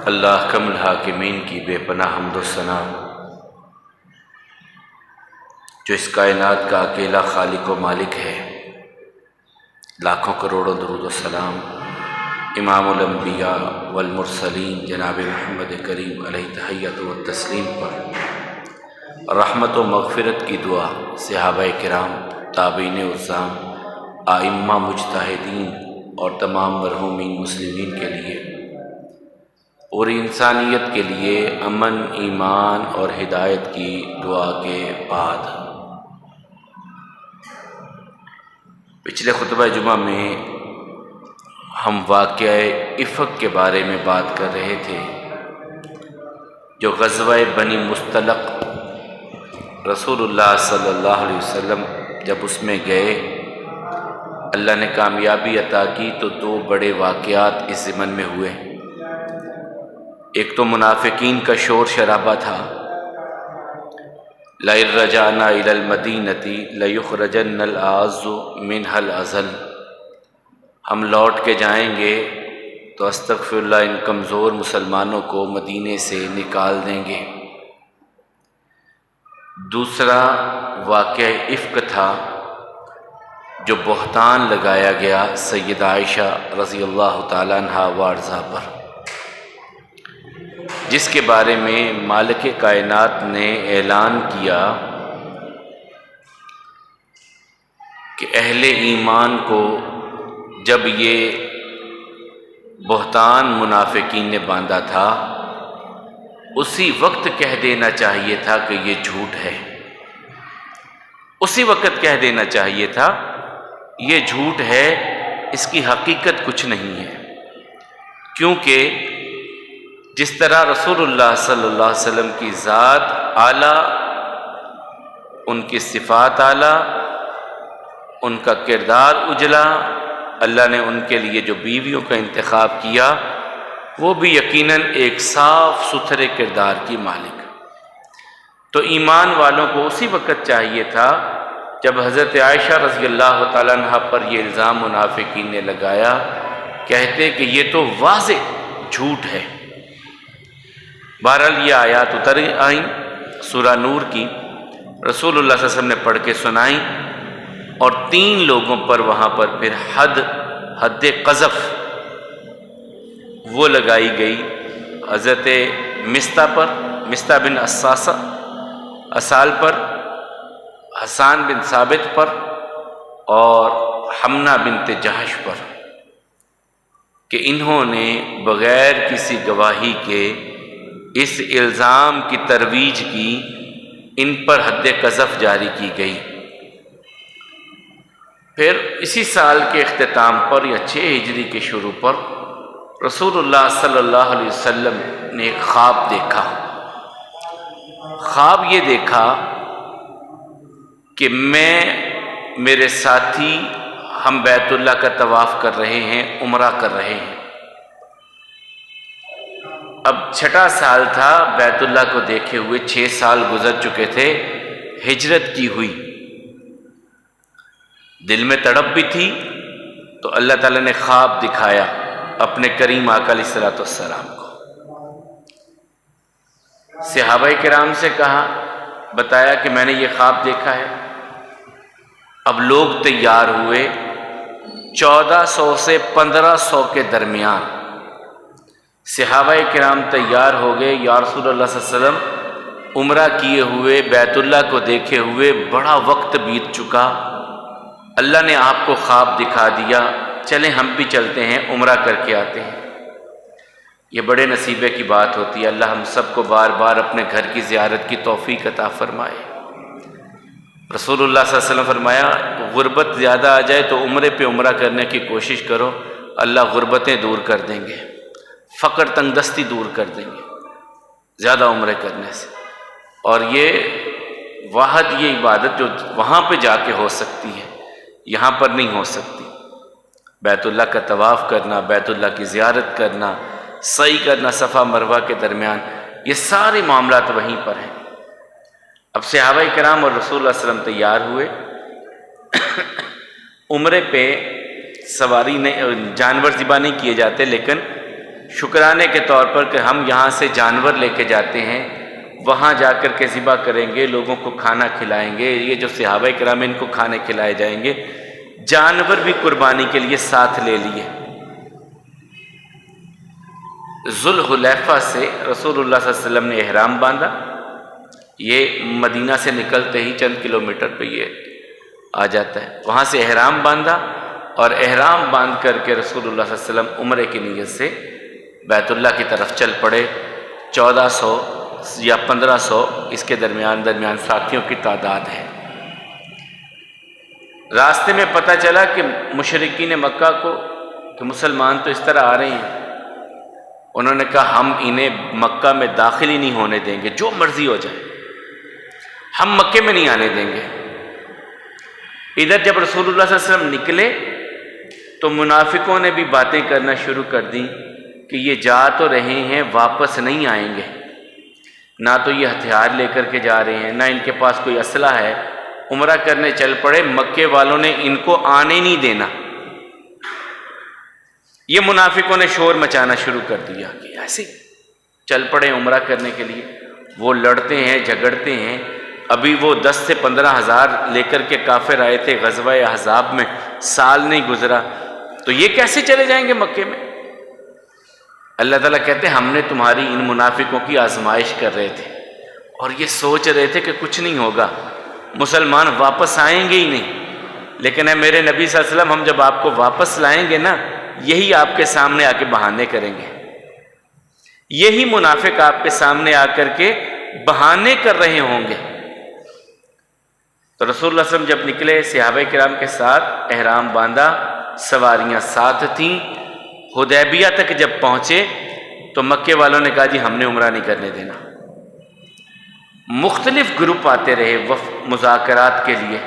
اللہ کم الحاکمین کی بے پناہ حمد و ثنا، جو اس کائنات کا اکیلا خالق و مالک ہے۔ لاکھوں کروڑوں درود و سلام امام الانبیاء والمرسلین جناب محمد کریم علیہ تحیۃ و تسلیم پر، رحمت و مغفرت کی دعا صحابہ کرام، تابعین اعظام، ائمہ مجتہدین اور تمام مرحومین مسلمین کے لیے، پوری انسانیت کے لیے امن، ایمان اور ہدایت کی دعا کے بعد، پچھلے خطبہ جمعہ میں ہم واقعہ افک کے بارے میں بات کر رہے تھے، جو غزوہ بنی مصطلق رسول اللہ صلی اللہ علیہ وسلم جب اس میں گئے، اللہ نے کامیابی عطا کی تو دو بڑے واقعات اس ضمن میں ہوئے۔ ایک تو منافقین کا شور شرابہ تھا، لَئِن رَجَعْنَا إِلَى الْمَدِينَةِ لَيُخْرَجَنَّ الْأَعَزُّ مِنْهَا الْأَذَلَّ، ہم لوٹ کے جائیں گے تو استغفر اللہ ان کمزور مسلمانوں کو مدینے سے نکال دیں گے۔ دوسرا واقعہ افک تھا، جو بہتان لگایا گیا سیدہ عائشہ رضی اللہ تعالیٰ عنہا وارضہ پر، جس کے بارے میں مالک کائنات نے اعلان کیا کہ اہل ایمان کو جب یہ بہتان منافقین نے باندھا تھا، اسی وقت کہہ دینا چاہیے تھا کہ یہ جھوٹ ہے، اسی وقت کہہ دینا چاہیے تھا یہ جھوٹ ہے، اس کی حقیقت کچھ نہیں ہے۔ کیونکہ جس طرح رسول اللہ صلی اللہ علیہ وسلم کی ذات اعلیٰ، ان کی صفات اعلیٰ، ان کا کردار اجلا، اللہ نے ان کے لیے جو بیویوں کا انتخاب کیا وہ بھی یقیناً ایک صاف ستھرے کردار کی مالک، تو ایمان والوں کو اسی وقت چاہیے تھا جب حضرت عائشہ رضی اللہ تعالیٰ عنہ پر یہ الزام منافقین نے لگایا، کہتے کہ یہ تو واضح جھوٹ ہے۔ بہرحال یہ آیات اتر آئیں سورہ نور کی، رسول اللہ صلی اللہ علیہ وسلم نے پڑھ کے سنائیں، اور 3 لوگوں پر وہاں پر پھر حد قذف وہ لگائی گئی، حضرت مستہ بن اسال پر، حسان بن ثابت پر، اور حمنہ بنت جہش پر، کہ انہوں نے بغیر کسی گواہی کے اس الزام کی ترویج کی، ان پر حد قذف جاری کی گئی۔ پھر اسی سال کے اختتام پر یا 6 ہجری کے شروع پر رسول اللہ صلی اللہ علیہ وسلم نے ایک خواب دیکھا۔ خواب یہ دیکھا کہ میرے ساتھی ہم بیت اللہ کا طواف کر رہے ہیں، عمرہ کر رہے ہیں۔ اب 6واں سال تھا بیت اللہ کو دیکھے ہوئے، 6 سال گزر چکے تھے، ہجرت کی ہوئی، دل میں تڑپ بھی تھی، تو اللہ تعالیٰ نے خواب دکھایا اپنے کریم آقا علیہ الصلوۃ والسلام کو۔ صحابہ کرام سے کہا، بتایا کہ میں نے یہ خواب دیکھا ہے۔ اب لوگ تیار ہوئے، 1400 سے 1500 کے درمیان صحابہ کرام تیار ہو گئے، یا رسول اللہ صلی اللہ علیہ وسلم عمرہ کیے ہوئے، بیت اللہ کو دیکھے ہوئے بڑا وقت بیت چکا، اللہ نے آپ کو خواب دکھا دیا، چلیں ہم بھی چلتے ہیں، عمرہ کر کے آتے ہیں۔ یہ بڑے نصیبے کی بات ہوتی ہے، اللہ ہم سب کو بار بار اپنے گھر کی زیارت کی توفیق عطا فرمائے۔ رسول اللہ صلی اللہ علیہ وسلم فرمایا، غربت زیادہ آ جائے تو عمرے پہ عمرہ کرنے کی کوشش کرو، اللہ غربتیں دور کر دیں گے، فقر تنگ دستی دور کر دیں گے زیادہ عمرے کرنے سے۔ اور یہ واحد یہ عبادت جو وہاں پہ جا کے ہو سکتی ہے، یہاں پر نہیں ہو سکتی۔ بیت اللہ کا طواف کرنا، بیت اللہ کی زیارت کرنا، سعی کرنا صفا مروہ کے درمیان، یہ سارے معاملات وہیں پر ہیں۔ اب صحابہ کرام اور رسول اللہ صلی اللہ علیہ وسلم تیار ہوئے، عمرے پہ سواری نہیں، جانور ذبح نہیں کیے جاتے، لیکن شکرانے کے طور پر کہ ہم یہاں سے جانور لے کے جاتے ہیں، وہاں جا کر کے ذبح کریں گے، لوگوں کو کھانا کھلائیں گے، یہ جو صحابہ کرام ان کو کھانے کھلائے جائیں گے، جانور بھی قربانی کے لیے ساتھ لے لیے۔ ذوالحلیفہ سے رسول اللہ صلی اللہ علیہ وسلم نے احرام باندھا، یہ مدینہ سے نکلتے ہی چند کلومیٹر پہ یہ آ جاتا ہے، وہاں سے احرام باندھا، اور احرام باندھ کر کے رسول اللہ صلی اللہ علیہ وسلم عمرے کی نیت سے بیت اللہ کی طرف چل پڑے۔ 1400 یا 1500 اس کے درمیان ساتھیوں کی تعداد ہے۔ راستے میں پتہ چلا کہ مشرکین مکہ کو کہ مسلمان تو اس طرح آ رہے ہیں، انہوں نے کہا ہم انہیں مکہ میں داخل ہی نہیں ہونے دیں گے، جو مرضی ہو جائے، ہم مکے میں نہیں آنے دیں گے۔ ادھر جب رسول اللہ صلی اللہ علیہ وسلم نکلے تو منافقوں نے بھی باتیں کرنا شروع کر دیں کہ یہ جا تو رہے ہیں، واپس نہیں آئیں گے، نہ تو یہ ہتھیار لے کر کے جا رہے ہیں، نہ ان کے پاس کوئی اسلحہ ہے، عمرہ کرنے چل پڑے، مکے والوں نے ان کو آنے نہیں دینا۔ یہ منافقوں نے شور مچانا شروع کر دیا کہ ایسے چل پڑے عمرہ کرنے کے لیے، وہ لڑتے ہیں، جھگڑتے ہیں۔ ابھی وہ 10 سے 15 ہزار لے کر کے کافر آئے تھے غزوہ احزاب میں، سال نہیں گزرا، تو یہ کیسے چلے جائیں گے مکے میں؟ اللہ تعالیٰ کہتے ہیں ہم نے تمہاری ان منافقوں کی آزمائش کر رہے تھے، اور یہ سوچ رہے تھے کہ کچھ نہیں ہوگا، مسلمان واپس آئیں گے ہی نہیں، لیکن اے میرے نبی صلی اللہ علیہ وسلم، ہم جب آپ کو واپس لائیں گے نا، یہی آپ کے سامنے آ کے بہانے کریں گے، یہی منافق آپ کے سامنے آ کر کے بہانے کر رہے ہوں گے۔ تو رسول اللہ صلی اللہ علیہ وسلم جب نکلے صحابہ کرام کے ساتھ، احرام باندھا، سواریاں ساتھ تھیں، حدیبیہ تک جب پہنچے تو مکے والوں نے کہا جی ہم نے عمرہ نہیں کرنے دینا۔ مختلف گروپ آتے رہے مذاکرات کے لیے۔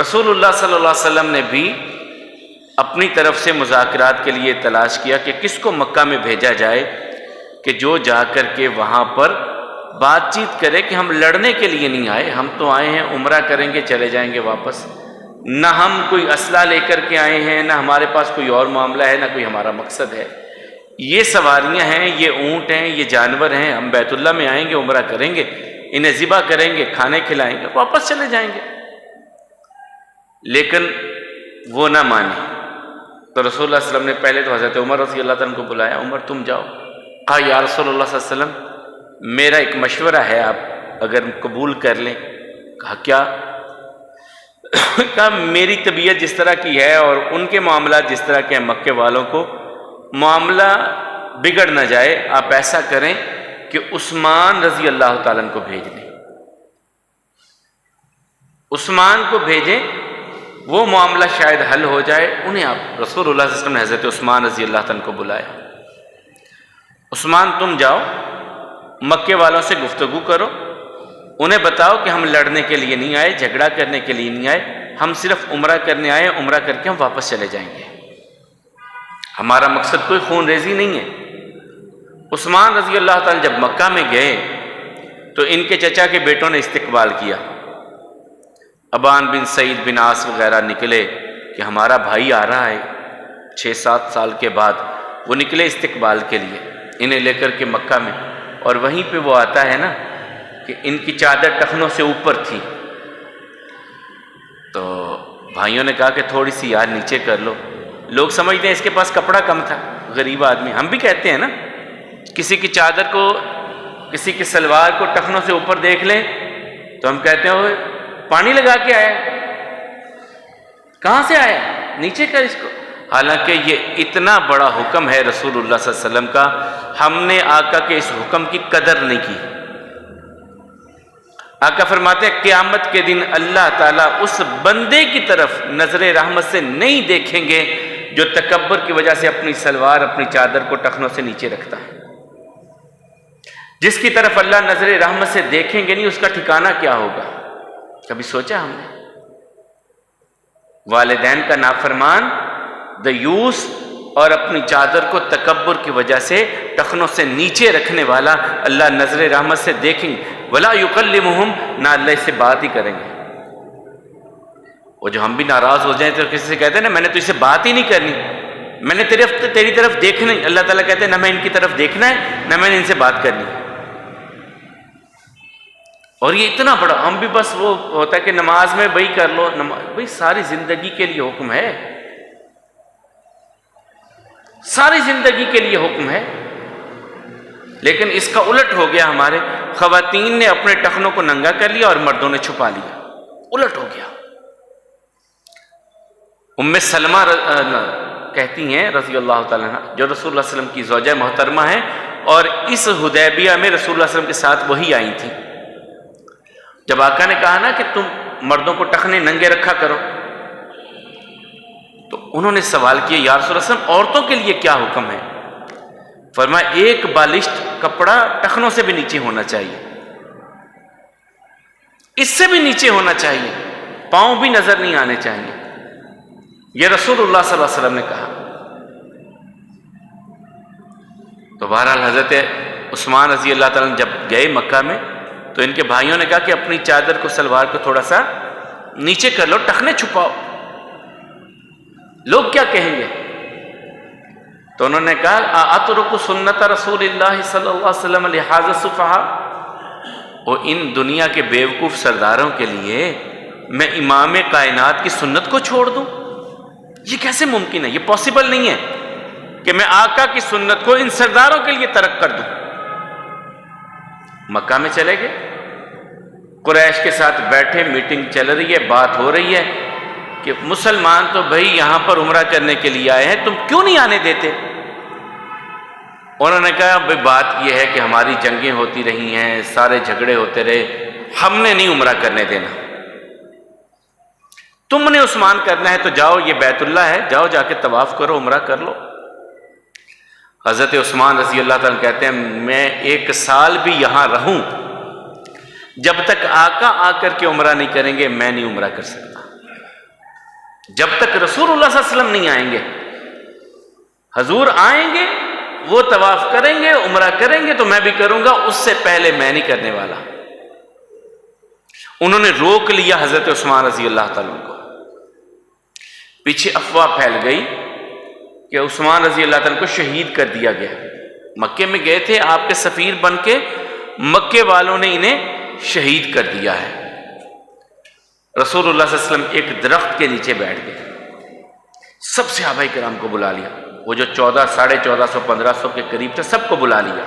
رسول اللہ صلی اللہ علیہ وسلم نے بھی اپنی طرف سے مذاکرات کے لیے تلاش کیا کہ کس کو مکہ میں بھیجا جائے کہ جو جا کر کے وہاں پر بات چیت کرے کہ ہم لڑنے کے لیے نہیں آئے، ہم تو آئے ہیں عمرہ کریں گے، چلے جائیں گے واپس، نہ ہم کوئی اسلحہ لے کر کے آئے ہیں، نہ ہمارے پاس کوئی اور معاملہ ہے، نہ کوئی ہمارا مقصد ہے، یہ سواریاں ہیں، یہ اونٹ ہیں، یہ جانور ہیں، ہم بیت اللہ میں آئیں گے، عمرہ کریں گے، انہیں ذبح کریں گے، کھانے کھلائیں گے، واپس چلے جائیں گے۔ لیکن وہ نہ مانے، تو رسول اللہ صلی اللہ علیہ وسلم نے پہلے تو حضرت عمر رضی اللہ عنہ کو بلایا، عمر تم جاؤ۔ کہا یا رسول اللہ صلی اللہ علیہ وسلم میرا ایک مشورہ ہے، آپ اگر قبول کر لیں۔ کہا کیا؟ کہا میری طبیعت جس طرح کی ہے اور ان کے معاملات جس طرح کے ہیں، مکے والوں کو معاملہ بگڑ نہ جائے، آپ ایسا کریں کہ عثمان رضی اللہ تعالیٰ عنہ کو بھیج دیں، عثمان کو بھیجیں، وہ معاملہ شاید حل ہو جائے۔ انہیں آپ رسول اللہ صلی اللہ علیہ وسلم نے حضرت عثمان رضی اللہ عنہ کو بلایا، عثمان تم جاؤ، مکے والوں سے گفتگو کرو، انہیں بتاؤ کہ ہم لڑنے کے لیے نہیں آئے، جھگڑا کرنے کے لیے نہیں آئے، ہم صرف عمرہ کرنے آئے، عمرہ کر کے ہم واپس چلے جائیں گے، ہمارا مقصد کوئی خون ریزی نہیں ہے۔ عثمان رضی اللہ تعالیٰ جب مکہ میں گئے تو ان کے چچا کے بیٹوں نے استقبال کیا، ابان بن سعید بن عاص وغیرہ نکلے کہ ہمارا بھائی آ رہا ہے 6-7 سال کے بعد، وہ نکلے استقبال کے لیے انہیں لے کر کے مکہ میں، اور وہیں پہ وہ آتا ہے نا کہ ان کی چادر ٹخنوں سے اوپر تھی، تو بھائیوں نے کہا کہ تھوڑی سی یار نیچے کر لو، لوگ سمجھتے ہیں اس کے پاس کپڑا کم تھا، غریب آدمی، ہم بھی کہتے ہیں نا، کسی کی چادر کو، کسی کی سلوار کو ٹخنوں سے اوپر دیکھ لیں تو ہم کہتے ہیں پانی لگا کے آیا، کہاں سے آیا، نیچے کر اس کو۔ حالانکہ یہ اتنا بڑا حکم ہے رسول اللہ صلی اللہ علیہ وسلم کا، ہم نے آقا کے اس حکم کی قدر نہیں کی۔ آقا فرماتے ہیں قیامت کے دن اللہ تعالیٰ اس بندے کی طرف نظر رحمت سے نہیں دیکھیں گے جو تکبر کی وجہ سے اپنی سلوار، اپنی چادر کو ٹخنوں سے نیچے رکھتا ہے۔ جس کی طرف اللہ نظر رحمت سے دیکھیں گے نہیں، اس کا ٹھکانہ کیا ہوگا؟ کبھی سوچا ہم نے؟ والدین کا نافرمان، دیوس، اور اپنی چادر کو تکبر کی وجہ سے ٹخنوں سے نیچے رکھنے والا اللہ نظر رحمت سے دیکھیں گے، ولا یکلمہم، نہ اللہ سے بات ہی کریں گے۔ وہ جو ہم بھی ناراض ہو جائیں تو کسی سے کہتے ہیں نا میں نے تو اس سے بات ہی نہیں کرنی، میں نے تیری طرف دیکھنا ہی، اللہ تعالیٰ کہتے ہیں نہ میں ان کی طرف دیکھنا ہے نہ میں نے ان سے بات کرنی ہے۔ اور یہ اتنا بڑا، ہم بھی بس وہ ہوتا ہے کہ نماز میں بھائی کر لو، بھائی ساری زندگی کے لیے حکم ہے، ساری زندگی کے لیے حکم ہے۔ لیکن اس کا الٹ ہو گیا، ہمارے خواتین نے اپنے ٹخنوں کو ننگا کر لیا اور مردوں نے چھپا لیا، الٹ ہو گیا۔ ام سلمہ کہتی ہیں رضی اللہ تعالیٰ عنہ، جو رسول اللہ صلی اللہ علیہ وسلم کی زوجہ محترمہ ہیں، اور اس حدیبیہ میں رسول اللہ صلی اللہ علیہ وسلم کے ساتھ وہی آئی تھیں۔ جب آقا نے کہا نا کہ تم مردوں کو ٹخنے ننگے رکھا کرو، تو انہوں نے سوال کیا یا رسول اللہ صلی اللہ علیہ وسلم عورتوں کے لیے کیا حکم ہے؟ فرمایا ایک بالشت کپڑا ٹخنوں سے بھی نیچے ہونا چاہیے، اس سے بھی نیچے ہونا چاہیے، پاؤں بھی نظر نہیں آنے چاہیے، یہ رسول اللہ صلی اللہ علیہ وسلم نے کہا۔ تو بہرحال حضرت عثمان رضی اللہ تعالیٰ جب گئے مکہ میں، تو ان کے بھائیوں نے کہا کہ اپنی چادر کو، سلوار کو تھوڑا سا نیچے کر لو، ٹخنے چھپاؤ، لوگ کیا کہیں گے؟ تو انہوں نے کہا اترک سنت رسول اللہ صلی اللہ علیہ وسلم لہذا السفہاء، اور ان دنیا کے بیوقوف سرداروں کے لیے میں امام کائنات کی سنت کو چھوڑ دوں؟ یہ کیسے ممکن ہے؟ یہ پاسبل نہیں ہے کہ میں آقا کی سنت کو ان سرداروں کے لیے ترک کر دوں۔ مکہ میں چلے گئے، قریش کے ساتھ بیٹھے، میٹنگ چل رہی ہے، بات ہو رہی ہے کہ مسلمان تو بھائی یہاں پر عمرہ کرنے کے لیے آئے ہیں، تم کیوں نہیں آنے دیتے؟ انہوں نے کہا بھائی بات یہ ہے کہ ہماری جنگیں ہوتی رہی ہیں، سارے جھگڑے ہوتے رہے، ہم نے نہیں عمرہ کرنے دینا، تم نے عثمان کرنا ہے تو جاؤ، یہ بیت اللہ ہے، جاؤ جا کے طواف کرو، عمرہ کر لو۔ حضرت عثمان رضی اللہ تعالیٰ کہتے ہیں میں 1 سال بھی یہاں رہوں، جب تک آقا آ کر کے عمرہ نہیں کریں گے میں نہیں عمرہ کر سکتا، جب تک رسول اللہ صلی اللہ علیہ وسلم نہیں آئیں گے۔ حضور آئیں گے، وہ طواف کریں گے، عمرہ کریں گے تو میں بھی کروں گا، اس سے پہلے میں نہیں کرنے والا۔ انہوں نے روک لیا حضرت عثمان رضی اللہ تعالیٰ کو۔ پیچھے افواہ پھیل گئی کہ عثمان رضی اللہ تعالیٰ کو شہید کر دیا گیا۔ مکے میں گئے تھے آپ کے سفیر بن کے، مکے والوں نے انہیں شہید کر دیا ہے۔ رسول اللہ صلی اللہ علیہ وسلم ایک درخت کے نیچے بیٹھ گئے، سب صحابہ کرام کو بلا لیا، وہ جو 1450 1500 کے قریب تھے سب کو بلا لیا۔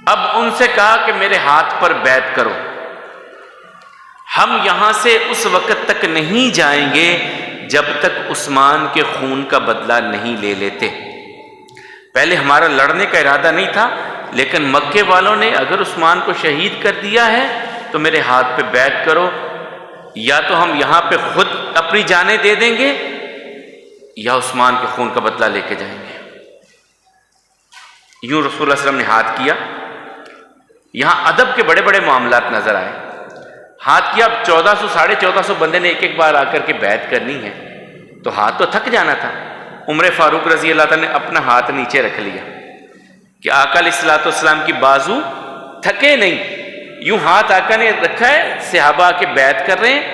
اب ان سے کہا کہ میرے ہاتھ پر بیعت کرو، ہم یہاں سے اس وقت تک نہیں جائیں گے جب تک عثمان کے خون کا بدلہ نہیں لے لیتے۔ پہلے ہمارا لڑنے کا ارادہ نہیں تھا، لیکن مکے والوں نے اگر عثمان کو شہید کر دیا ہے تو میرے ہاتھ پہ بیعت کرو، یا تو ہم یہاں پہ خود اپنی جانیں دے دیں گے یا عثمان کے خون کا بدلہ لے کے جائیں گے۔ یوں رسول اللہ صلی اللہ علیہ وسلم نے ہاتھ کیا، یہاں ادب کے بڑے بڑے معاملات نظر آئے۔ ہاتھ کیا، اب 1400 بندے نے ایک بار آ کر کے بیعت کرنی ہے تو ہاتھ تو تھک جانا تھا۔ عمر فاروق رضی اللہ تعالیٰ نے اپنا ہاتھ نیچے رکھ لیا کہ آقا علیہ الصلوۃ والسلام کی بازو تھکے نہیں، یوں ہاتھ آقا نے رکھا ہے، صحابہ کے بیعت کر رہے ہیں،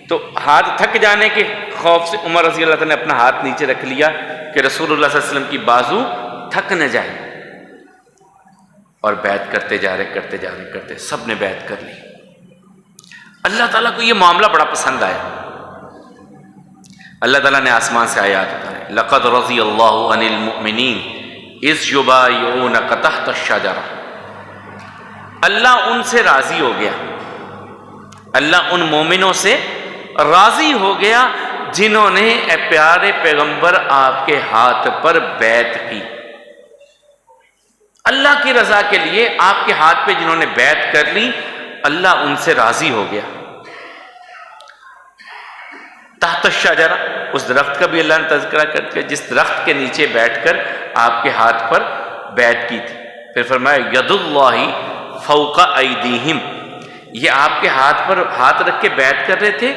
تو ہاتھ تھک جانے کے خوف سے عمر رضی اللہ تعالیٰ نے اپنا ہاتھ نیچے رکھ لیا کہ رسول اللہ صلی اللہ علیہ وسلم کی بازو تھک نہ جائے، اور بیعت کرتے جا رہے سب نے بیعت کر لی۔ اللہ تعالیٰ کو یہ معاملہ بڑا پسند آیا، اللہ تعالیٰ نے آسمان سے آیات اتارے، لقد رضی اللہ عن المؤمنین اذ یبایعونک تحت الشجرہ، اللہ ان سے راضی ہو گیا، اللہ ان مومنوں سے راضی ہو گیا جنہوں نے اے پیارے پیغمبر آپ کے ہاتھ پر بیعت کی۔ اللہ کی رضا کے لیے آپ کے ہاتھ پہ جنہوں نے بیعت کر لی، اللہ ان سے راضی ہو گیا۔ تحت الشجرہ، اس درخت کا بھی اللہ نے تذکرہ کر کے جس درخت کے نیچے بیٹھ کر آپ کے ہاتھ پر بیعت کی تھی۔ پھر فرمایا ید اللہ فوق ایدیہم، یہ آپ کے ہاتھ پر ہاتھ رکھ کے بیعت کر رہے تھے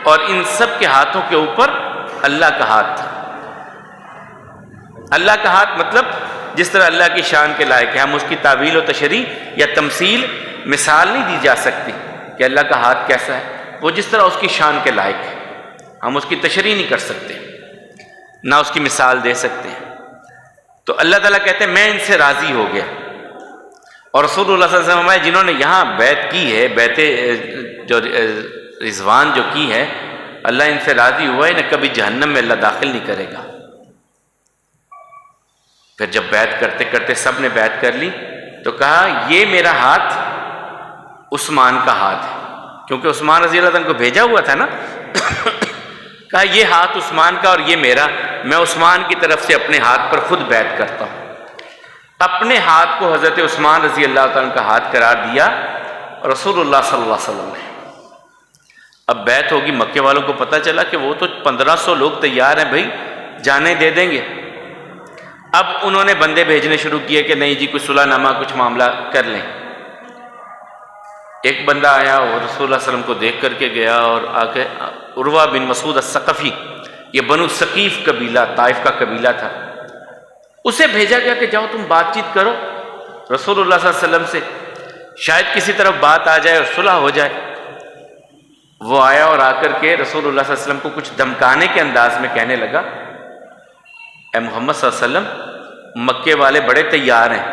اور ان سب کے ہاتھوں کے اوپر اللہ کا ہاتھ تھا۔ اللہ کا ہاتھ مطلب جس طرح اللہ کی شان کے لائق ہے، ہم اس کی تعویل و تشریح یا تمثیل مثال نہیں دی جا سکتی کہ اللہ کا ہاتھ کیسا ہے، وہ جس طرح اس کی شان کے لائق ہے، ہم اس کی تشریح نہیں کر سکتے۔ نہ اس کی مثال دے سکتے ہیں۔ تو اللہ تعالیٰ کہتے ہیں میں ان سے راضی ہو گیا، اور رسول اللہ صلی اللہ علیہ وسلم جنہوں نے یہاں بیعت کی ہے، بیعت جو رضوان جو کی ہے، اللہ ان سے راضی ہوا ہے، انہیں کبھی جہنم میں اللہ داخل نہیں کرے گا۔ پھر جب بیعت کرتے کرتے سب نے بیعت کر لی تو کہا یہ میرا ہاتھ عثمان کا ہاتھ ہے، کیونکہ عثمان رضی اللہ عنہ کو بھیجا ہوا تھا نا۔ کہا یہ ہاتھ عثمان کا اور یہ میرا، میں عثمان کی طرف سے اپنے ہاتھ پر خود بیعت کرتا ہوں۔ اپنے ہاتھ کو حضرت عثمان رضی اللہ عنہ کا ہاتھ قرار دیا رسول اللہ صلی اللہ علیہ وسلم نے۔ اب بیعت ہوگی، مکے والوں کو پتہ چلا کہ وہ تو 1500 لوگ تیار ہیں بھائی، جانے دے دیں گے۔ اب انہوں نے بندے بھیجنے شروع کیے کہ نہیں جی کوئی صلح نامہ کچھ معاملہ کر لیں۔ ایک بندہ آیا اور رسول اللہ صلی اللہ علیہ وسلم کو دیکھ کر کے گیا اور آ کے عروہ بن مسعود الثقفی، یہ بنو ثقیف قبیلہ، طائف کا قبیلہ تھا، اسے بھیجا گیا کہ جاؤ تم بات چیت کرو رسول اللہ صلی اللہ علیہ وسلم سے، شاید کسی طرف بات آ جائے اور صلح ہو جائے۔ وہ آیا اور آ کر کے رسول اللہ صلی اللہ علیہ وسلم کو کچھ دھمکانے کے انداز میں کہنے لگا، اے محمد صلی اللہ علیہ وسلم، مکے والے بڑے تیار ہیں،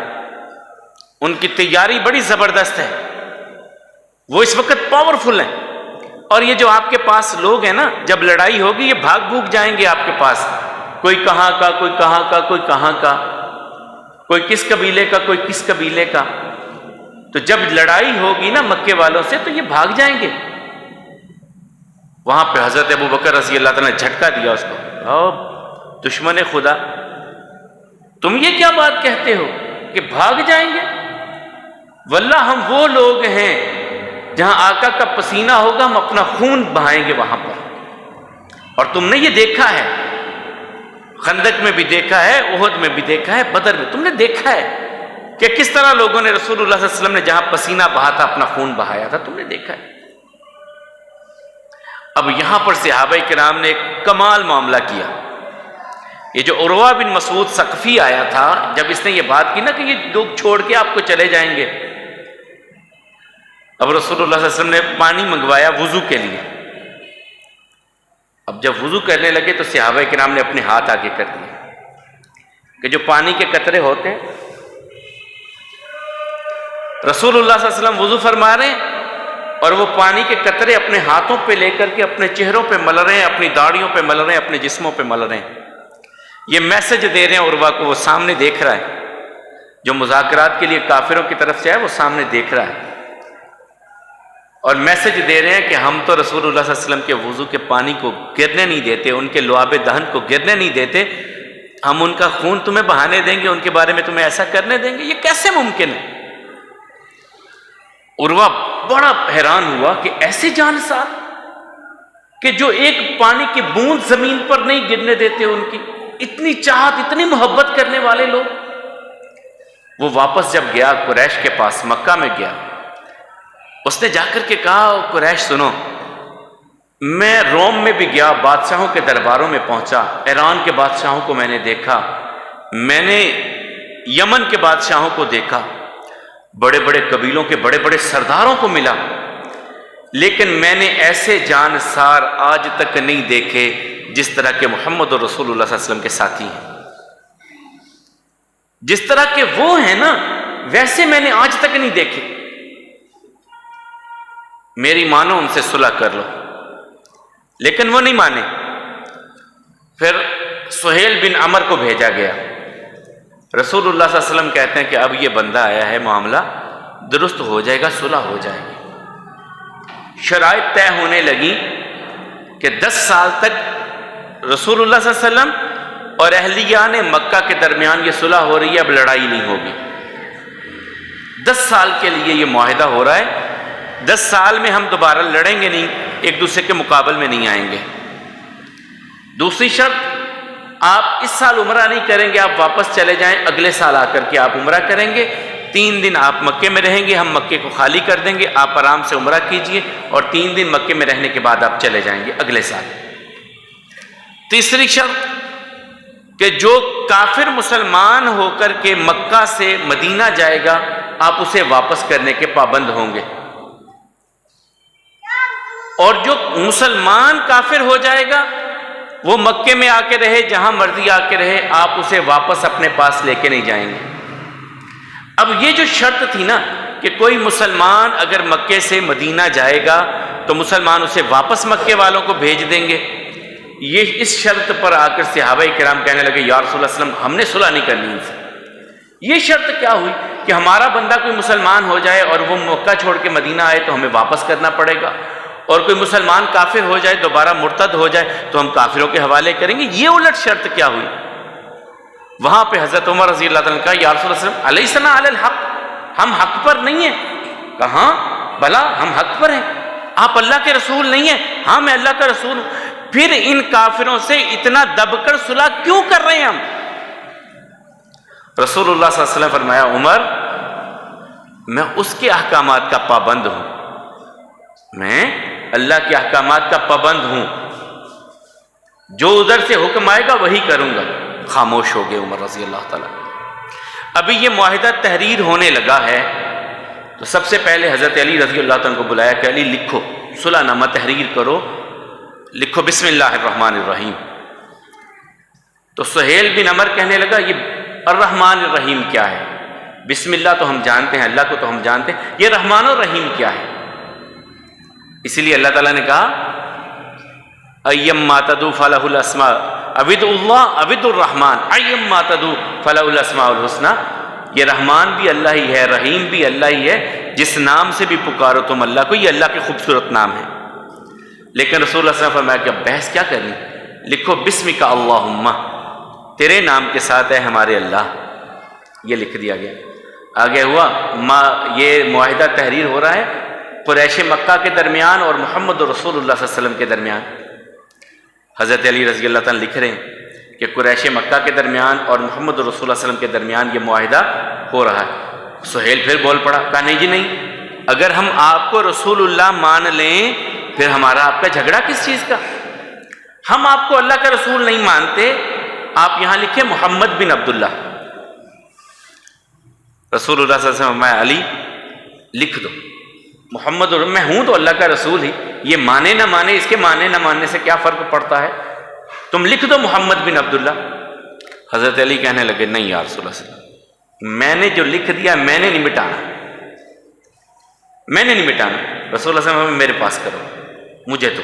ان کی تیاری بڑی زبردست ہے، وہ اس وقت پاورفل ہیں، اور یہ جو آپ کے پاس لوگ ہیں نا، جب لڑائی ہوگی یہ بھاگ بھوگ جائیں گے آپ کے پاس، کوئی کہاں کا، کوئی کہاں کا، کوئی کہاں کا، کوئی کس قبیلے کا، کوئی کس قبیلے کا۔ تو جب لڑائی ہوگی نا مکے والوں سے تو یہ بھاگ جائیں گے۔ وہاں پہ حضرت ابو بکر رضی اللہ تعالیٰ نے جھٹکا دیا اس کو، او دشمن خدا، تم یہ کیا بات کہتے ہو کہ بھاگ جائیں گے؟ واللہ ہم وہ لوگ ہیں جہاں آقا کا پسینہ ہوگا ہم اپنا خون بہائیں گے وہاں پر۔ اور تم نے یہ دیکھا ہے، خندق میں بھی دیکھا ہے، احد میں بھی دیکھا ہے، بدر میں تم نے دیکھا ہے کہ کس طرح لوگوں نے رسول اللہ صلی اللہ علیہ وسلم نے جہاں پسینہ بہا تھا اپنا خون بہایا تھا، تم نے دیکھا ہے۔ اب یہاں پر صحابہ کرام نے ایک کمال معاملہ کیا۔ یہ جو عروہ بن مسعود ثقفی آیا تھا، جب اس نے یہ بات کی نا کہ یہ لوگ چھوڑ کے آپ کو چلے جائیں گے، اب رسول اللہ صلی اللہ علیہ وسلم نے پانی منگوایا وضو کے لیے۔ اب جب وضو کرنے لگے تو صحابہ کرام نے اپنے ہاتھ آگے کر دیے کہ جو پانی کے قطرے ہوتے ہیں، رسول اللہ صلی اللہ علیہ وسلم وضو فرما رہے ہیں اور وہ پانی کے قطرے اپنے ہاتھوں پہ لے کر کے اپنے چہروں پہ مل رہے ہیں، اپنی داڑھیوں پہ مل رہے ہیں، اپنے جسموں پہ مل رہے ہیں۔ یہ میسج دے رہے ہیں عروہ کو، وہ سامنے دیکھ رہا ہے، جو مذاکرات کے لیے کافروں کی طرف سے آئے وہ سامنے دیکھ رہا ہے، اور میسج دے رہے ہیں کہ ہم تو رسول اللہ صلی اللہ علیہ وسلم کے وضو کے پانی کو گرنے نہیں دیتے، ان کے لعاب دہن کو گرنے نہیں دیتے، ہم ان کا خون تمہیں بہانے دیں گے، ان کے بارے میں تمہیں ایسا کرنے دیں گے؟ یہ کیسے ممکن ہے؟ عروہ بڑا حیران ہوا کہ ایسے جانسار کہ جو ایک پانی کی بوند زمین پر نہیں گرنے دیتے، ان کی اتنی چاہت، اتنی محبت کرنے والے لوگ۔ وہ واپس جب گیا قریش کے پاس، مکہ میں گیا، اس نے جا کر کے کہا قریش سنو، میں روم میں بھی گیا، بادشاہوں کے درباروں میں پہنچا، ایران کے بادشاہوں کو میں نے دیکھا، میں نے یمن کے بادشاہوں کو دیکھا، بڑے بڑے قبیلوں کے بڑے بڑے سرداروں کو ملا، لیکن میں نے ایسے جانسار آج تک نہیں دیکھے جس طرح کے محمد اور رسول اللہ صلی اللہ علیہ وسلم کے ساتھی ہیں۔ جس طرح کے وہ ہیں نا ویسے میں نے آج تک نہیں دیکھے، میری مانو ان سے صلح کر لو، لیکن وہ نہیں مانے۔ پھر سہیل بن عمر کو بھیجا گیا، رسول اللہ صلی اللہ علیہ وسلم کہتے ہیں کہ اب یہ بندہ آیا ہے، معاملہ درست ہو جائے گا، صلح ہو جائے گی۔ شرائط طے ہونے لگی کہ 10 سال تک رسول اللہ صلی اللہ علیہ وسلم اور اہلیان مکہ کے درمیان یہ صلح ہو رہی ہے، اب لڑائی نہیں ہوگی۔ 10 سال کے لیے یہ معاہدہ ہو رہا ہے، 10 سال میں ہم دوبارہ لڑیں گے نہیں، ایک دوسرے کے مقابل میں نہیں آئیں گے۔ دوسری شرط، آپ اس سال عمرہ نہیں کریں گے، آپ واپس چلے جائیں، اگلے سال آ کر کے آپ عمرہ کریں گے، 3 دن آپ مکے میں رہیں گے، ہم مکے کو خالی کر دیں گے، آپ آرام سے عمرہ کیجئے، اور 3 دن مکے میں رہنے کے بعد آپ چلے جائیں گے اگلے سال۔ تیسری شرط کہ جو کافر مسلمان ہو کر کے مکہ سے مدینہ جائے گا، آپ اسے واپس کرنے کے پابند ہوں گے، اور جو مسلمان کافر ہو جائے گا وہ مکے میں آ کے رہے، جہاں مرضی آ کے رہے، آپ اسے واپس اپنے پاس لے کے نہیں جائیں گے۔ اب یہ جو شرط تھی نا کہ کوئی مسلمان اگر مکے سے مدینہ جائے گا تو مسلمان اسے واپس مکے والوں کو بھیج دیں گے، یہ اس شرط پر آ کر صحابہ کرام کہنے لگے یا رسول اللہ صلی اللہ علیہ وسلم ہم نے صلح نہیں کرنی ان سے۔ یہ شرط کیا ہوئی کہ ہمارا بندہ کوئی مسلمان ہو جائے اور وہ مکہ چھوڑ کے مدینہ آئے تو ہمیں واپس کرنا پڑے گا، اور کوئی مسلمان کافر ہو جائے، دوبارہ مرتد ہو جائے تو ہم کافروں کے حوالے کریں گے، یہ الٹ شرط کیا ہوئی؟ وہاں پہ حضرت عمر رضی اللہ عنہ نے کہا یا رسول اللہ صلی اللہ علیہ وسلم الیسنا علی الحق، ہم حق پر نہیں ہیں؟ کہاں بھلا ہم حق پر ہیں، آپ اللہ کے رسول نہیں ہیں؟ ہاں میں اللہ کا رسول ہوں۔ پھر ان کافروں سے اتنا دب کر صلح کیوں کر رہے ہیں ہم؟ رسول اللہ صلی اللہ علیہ وسلم فرمایا عمر میں اس کے احکامات کا پابند ہوں، میں اللہ کے احکامات کا پابند ہوں، جو ادھر سے حکم آئے گا وہی کروں گا۔ خاموش ہو گئے عمر رضی اللہ تعالیٰ۔ ابھی یہ معاہدہ تحریر ہونے لگا ہے تو سب سے پہلے حضرت علی رضی اللہ عنہ کو بلایا کہ علی لکھو، صلح نامہ تحریر کرو، لکھو بسم اللہ الرحمن الرحیم۔ تو سہیل بن عمر کہنے لگا یہ الرحمن الرحیم کیا ہے؟ بسم اللہ تو ہم جانتے ہیں، اللہ کو تو ہم جانتے ہیں، یہ رحمان الرحیم کیا ہے؟ اسی لیے اللہ تعالیٰ نے کہا ایم ما تدعو فلہ الاسماء عبد اللہ عبد الرحمن ایم ما تدعو فلہ الاسماء الحسنی، یہ رحمان بھی اللہ ہی ہے، رحیم بھی اللہ ہی ہے، جس نام سے بھی پکارو تم اللہ کو، یہ اللہ کے خوبصورت نام ہے۔ لیکن رسول اللہ صلی اللہ علیہ وسلم نے فرمایا کہ اب بحث کیا کرنی، لکھو بسمک اللہم، تیرے نام کے ساتھ ہے ہمارے اللہ، یہ لکھ دیا گیا۔ آگے ہوا یہ معاہدہ تحریر ہو رہا ہے قریش مکہ کے درمیان اور محمد رسول اللہ صلی اللہ علیہ وسلم کے درمیان۔ حضرت علی رضی اللہ تعالیٰ لکھ رہے ہیں کہ قریش مکہ کے درمیان اور محمد رسول اللہ صلی اللہ علیہ وسلم کے درمیان یہ معاہدہ ہو رہا ہے۔ سہیل پھر بول پڑا، کہا نہیں جی نہیں، اگر ہم آپ کو رسول اللہ مان لیں پھر ہمارا آپ کا جھگڑا کس چیز کا؟ ہم آپ کو اللہ کا رسول نہیں مانتے، آپ یہاں لکھیں محمد بن عبداللہ۔ رسول اللہ صلی اللہ علیہ وسلم علی لکھ دو محمد، میں ہوں تو اللہ کا رسول ہی، یہ مانے نہ مانے، اس کے مانے نہ ماننے سے کیا فرق پڑتا ہے، تم لکھ دو محمد بن عبداللہ۔ حضرت علی کہنے لگے نہیں یا رسول اللہ صلی اللہ علیہ وسلم، میں نے جو لکھ دیا میں نے نہیں مٹانا، میں نے نہیں مٹانا، رسول اللہ صلی اللہ علیہ وسلم میرے پاس کرو، مجھے تو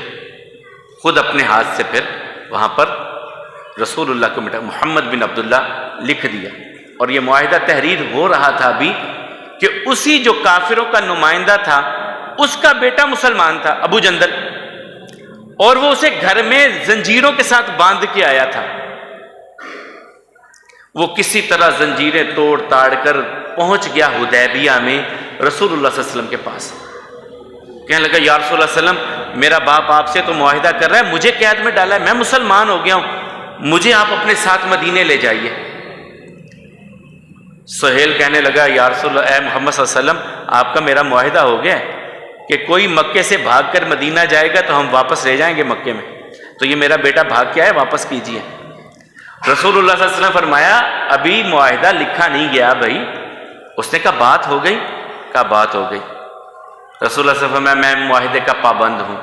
خود اپنے ہاتھ سے پھر وہاں پر رسول اللہ کو مٹا، محمد بن عبداللہ لکھ دیا۔ اور یہ معاہدہ تحریر ہو رہا تھا ابھی کہ اسی جو کافروں کا نمائندہ تھا اس کا بیٹا مسلمان تھا ابو جندل، اور وہ اسے گھر میں زنجیروں کے ساتھ باندھ کے آیا تھا، وہ کسی طرح زنجیریں توڑ تاڑ کر پہنچ گیا حدیبیہ میں رسول اللہ صلی اللہ علیہ وسلم کے پاس۔ کہنے لگا یا رسول اللہ صلی اللہ علیہ وسلم میرا باپ آپ سے تو معاہدہ کر رہا ہے، مجھے قید میں ڈالا ہے، میں مسلمان ہو گیا ہوں، مجھے آپ اپنے ساتھ مدینے لے جائیے۔ سہیل کہنے لگا یا رسول اللہ، اے محمد صلی اللہ علیہ وسلم آپ کا میرا معاہدہ ہو گیا ہے کہ کوئی مکے سے بھاگ کر مدینہ جائے گا تو ہم واپس لے جائیں گے مکے میں، تو یہ میرا بیٹا بھاگ کے آئے، واپس کیجیے۔ رسول اللہ صلی اللہ علیہ وسلم فرمایا ابھی معاہدہ لکھا نہیں گیا بھائی۔ اس نے کہا بات ہو گئی، کہا بات ہو گئی۔ رسول اللہ صلی اللہ علیہ وسلم فرمایا میں معاہدے کا پابند ہوں،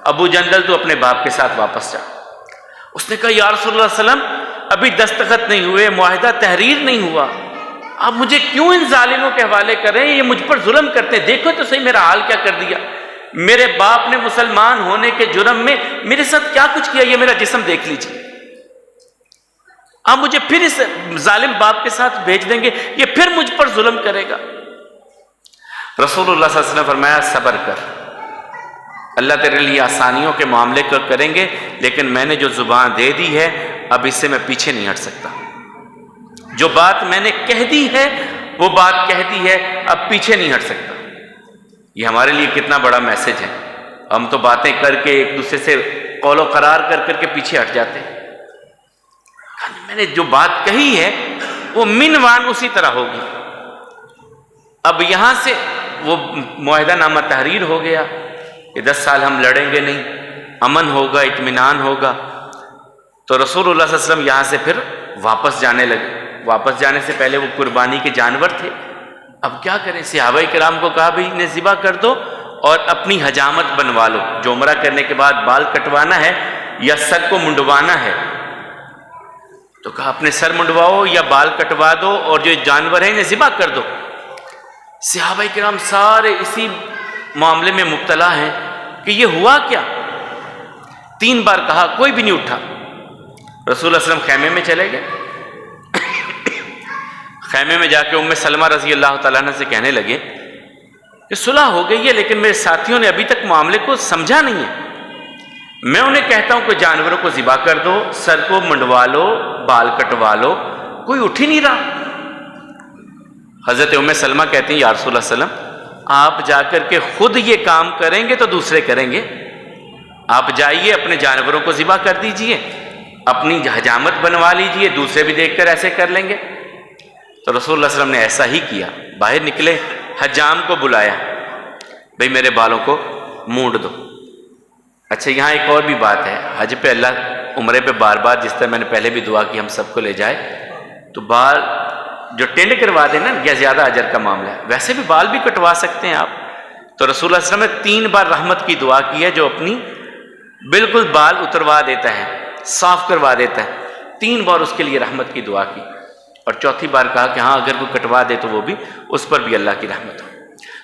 ابو جندل تو اپنے باپ کے ساتھ واپس جا۔ اس نے کہا یا رسول اللہ صلی اللہ علیہ وسلم ابھی دستخط نہیں ہوئے، معاہدہ تحریر نہیں ہوا، آپ مجھے کیوں ان ظالموں کے حوالے کر رہے ہیں، یہ مجھ پر ظلم کرتے ہیں، دیکھو تو صحیح میرا حال کیا کر دیا، میرے باپ نے مسلمان ہونے کے جرم میں میرے ساتھ کیا کچھ کیا، یہ میرا جسم دیکھ لیجیے، آپ مجھے پھر اس ظالم باپ کے ساتھ بھیج دیں گے، یہ پھر مجھ پر ظلم کرے گا۔ رسول اللہ صلی اللہ علیہ وسلم فرمایا صبر کر، اللہ تیرے لیے آسانیوں کے معاملے کو کریں گے، لیکن میں نے جو زبان دے دی ہے اب اس سے میں پیچھے نہیں ہٹ سکتا، جو بات میں نے کہہ دی ہے وہ بات کہہ دی ہے، اب پیچھے نہیں ہٹ سکتا۔ یہ ہمارے لیے کتنا بڑا میسج ہے، ہم تو باتیں کر کے ایک دوسرے سے قول و قرار کر کر کے پیچھے ہٹ جاتے ہیں، میں نے جو بات کہی ہے وہ منوان اسی طرح ہوگی۔ اب یہاں سے وہ معاہدہ نامہ تحریر ہو گیا کہ 10 سال ہم لڑیں گے نہیں، امن ہوگا، اطمینان ہوگا۔ تو رسول اللہ صلی اللہ علیہ وسلم یہاں سے پھر واپس جانے لگے۔ واپس جانے سے پہلے وہ قربانی کے جانور تھے، اب کیا کریں؟ صحابہ کرام کو کہا بھائی انہیں ذبح کر دو اور اپنی حجامت بنوا لو، جو عمرہ کرنے کے بعد بال کٹوانا ہے یا سر کو منڈوانا ہے؟ تو کہا اپنے سر منڈواؤ یا بال کٹوا دو اور جو جانور ہے انہیں ذبح کر دو۔ صحابہ کرام سارے اسی معاملے میں مبتلا ہیں کہ یہ ہوا کیا؟ 3 بار کہا، کوئی بھی نہیں اٹھا۔ رسول اللہ علیہ وسلم خیمے میں چلے گئے۔ خیمے میں جا کے ام سلمہ رضی اللہ تعالیٰ عنہ سے کہنے لگے کہ صلح ہو گئی ہے لیکن میرے ساتھیوں نے ابھی تک معاملے کو سمجھا نہیں ہے۔ میں انہیں کہتا ہوں کہ جانوروں کو ذبح کر دو، سر کو منڈوا لو، بال کٹوا لو، کوئی اٹھ ہی نہیں رہا۔ حضرت ام سلمہ کہتی ہیں یا رسول اللہ صلی اللہ علیہ وسلم آپ جا کر کے خود یہ کام کریں گے تو دوسرے کریں گے، آپ جائیے اپنے جانوروں کو ذبح کر دیجئے، اپنی حجامت بنوا لیجئے، دوسرے بھی دیکھ کر ایسے کر لیں گے۔ تو رسول اللہ صلی اللہ علیہ وسلم نے ایسا ہی کیا، باہر نکلے، حجام کو بلایا، بھئی میرے بالوں کو مونڈ دو۔ اچھا یہاں ایک اور بھی بات ہے، حج پہ اللہ عمرے پہ بار بار جس طرح میں نے پہلے بھی دعا کی ہم سب کو لے جائے، تو بال جو ٹینڈ کروا دیں نا یا زیادہ اجر کا معاملہ ہے، ویسے بھی بال بھی کٹوا سکتے ہیں آپ۔ تو رسول اللہ صلی اللہ علیہ وسلم نے 3 بار رحمت کی دعا کی ہے، جو اپنی بالکل بال اتروا دیتا ہے، صاف کروا دیتا ہے، 3 بار اس کے لیے رحمت کی دعا کی، اور چوتھی بار کہا کہ ہاں اگر کوئی کٹوا دے تو وہ بھی اس پر بھی اللہ کی رحمت ہو۔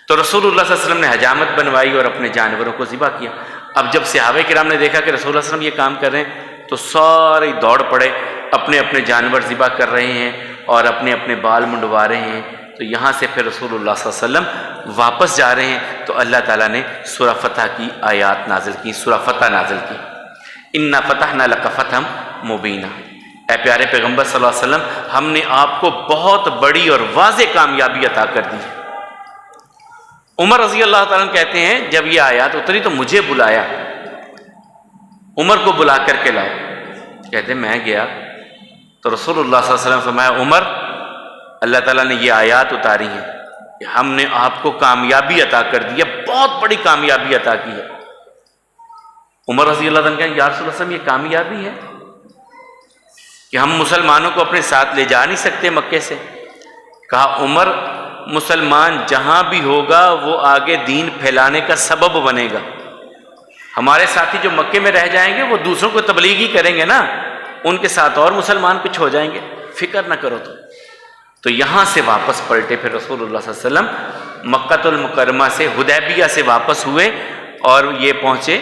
تو رسول اللہ صلی اللہ علیہ وسلم نے حجامت بنوائی اور اپنے جانوروں کو ذبح کیا۔ اب جب صحابہ کرام نے دیکھا کہ رسول اللہ صلی اللہ علیہ وسلم یہ کام کر رہے ہیں تو سارے دوڑ پڑے، اپنے اپنے جانور ذبح کر رہے ہیں اور اپنے اپنے بال منڈوا رہے ہیں۔ تو یہاں سے پھر رسول اللہ صلی اللہ علیہ وسلم واپس جا رہے ہیں تو اللہ تعالیٰ نے سورہ فتح کی آیات نازل کی، سورہ فتح نازل کی، اِنَّا فَتَحْنَا لَكَ فَتْحًا مُبِينًا۔ اے پیارے پیغمبر صلی اللہ علیہ وسلم ہم نے آپ کو بہت بڑی اور واضح کامیابی عطا کر دی ہے۔ عمر رضی اللہ تعالیٰ عنہ کہتے ہیں جب یہ آیات اتری تو مجھے بلایا، عمر کو بلا کر کے لائے، کہتے میں گیا تو رسول اللہ صلی اللہ علیہ وسلم فرمایا عمر اللہ تعالیٰ نے یہ آیات اتاری ہیں کہ ہم نے آپ کو کامیابی عطا کر دی ہے، بہت بڑی کامیابی عطا کی ہے۔ عمر رضی اللہ عنہ کہیں یا رسول اللہ صلی اللہ علیہ وسلم یہ کامیابی ہے کہ ہم مسلمانوں کو اپنے ساتھ لے جا نہیں سکتے مکے سے؟ کہا عمر مسلمان جہاں بھی ہوگا وہ آگے دین پھیلانے کا سبب بنے گا، ہمارے ساتھی جو مکے میں رہ جائیں گے وہ دوسروں کو تبلیغ ہی کریں گے نا، ان کے ساتھ اور مسلمان کچھ ہو جائیں گے، فکر نہ کرو تو یہاں سے واپس پلٹے پھر رسول اللہ صلی اللہ علیہ وسلم مکہ المکرمہ سے حدیبیہ سے واپس ہوئے اور یہ پہنچے